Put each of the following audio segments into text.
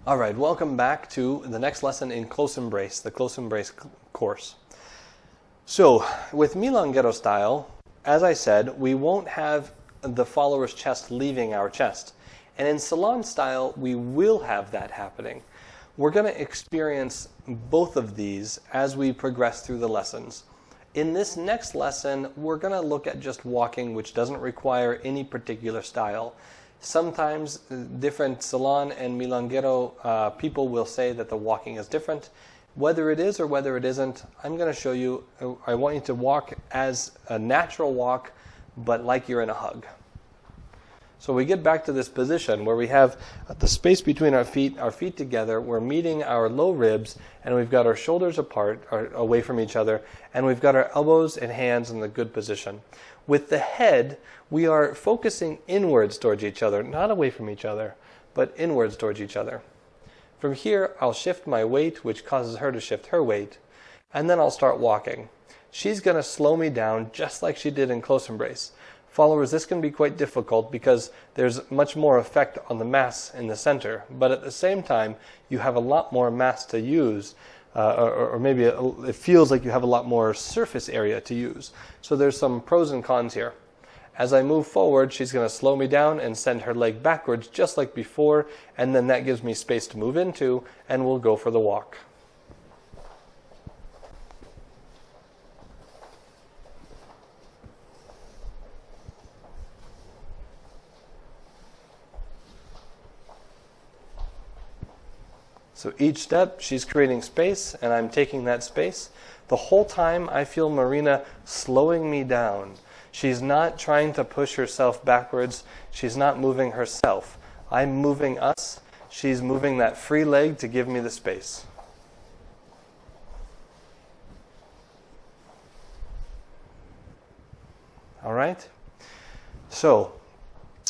All right, welcome back to the next lesson in close embrace, the close embrace course. So, with milonguero style, as I said, we won't have the follower's chest leaving our chest. And in salon style, we will have that happening. We're going to experience both of these as we progress through the lessons. In this next lesson, we're going to look at just walking, which doesn't require any particular style. Sometimes different salon and milonguero people will say that the walking is different. Whether it is or whether it isn't, I'm going to show you. I want you to walk as a natural walk, but like you're in a hug. So we get back to this position where we have the space between our feet together, we're meeting our low ribs, and we've got our shoulders apart, or away from each other, and we've got our elbows and hands in the good position. With the head, we are focusing inwards towards each other, not away from each other, but inwards towards each other. From here, I'll shift my weight, which causes her to shift her weight, and then I'll start walking. She's going to slow me down just like she did in close embrace. Followers, this can be quite difficult because there's much more effect on the mass in the center, but at the same time, you have a lot more mass to use, or maybe it feels like you have a lot more surface area to use. So there's some pros and cons here. As I move forward, she's going to slow me down and send her leg backwards just like before, and then that gives me space to move into, and we'll go for the walk. So each step, she's creating space, and I'm taking that space. The whole time, I feel Marina slowing me down. She's not trying to push herself backwards. She's not moving herself. I'm moving us. She's moving that free leg to give me the space. All right? So,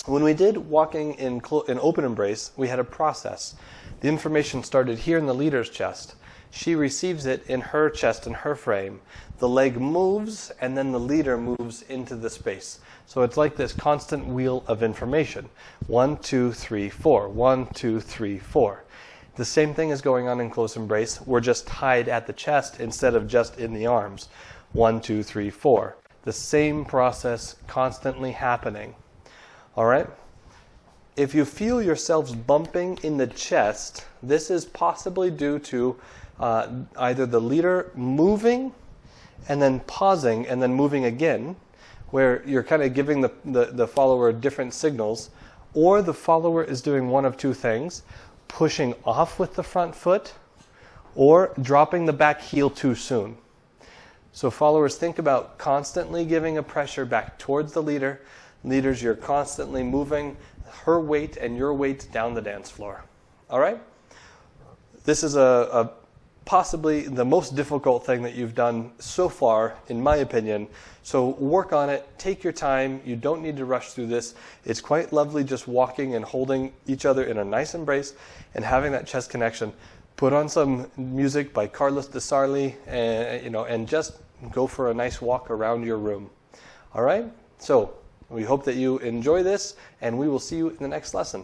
when we did walking in open embrace, we had a process. The information started here in the leader's chest. She receives it in her chest and her frame. The leg moves, and then the leader moves into the space. So it's like this constant wheel of information. 1, 2, 3, 4. 1, 2, 3, 4. The same thing is going on in close embrace. We're just tied at the chest instead of just in the arms. 1, 2, 3, 4. The same process constantly happening. All right? If you feel yourselves bumping in the chest, this is possibly due to either the leader moving and then pausing and then moving again, where you're kind of giving the follower different signals, or the follower is doing one of two things: pushing off with the front foot or dropping the back heel too soon. So followers, think about constantly giving a pressure back towards the leader. Leaders, you're constantly moving her weight and your weight down the dance floor. All right? This is possibly the most difficult thing that you've done so far, in my opinion. So work on it. Take your time. You don't need to rush through this. It's quite lovely just walking and holding each other in a nice embrace and having that chest connection. Put on some music by Carlos de Sarli, and just go for a nice walk around your room. All right? So we hope that you enjoy this, and we will see you in the next lesson.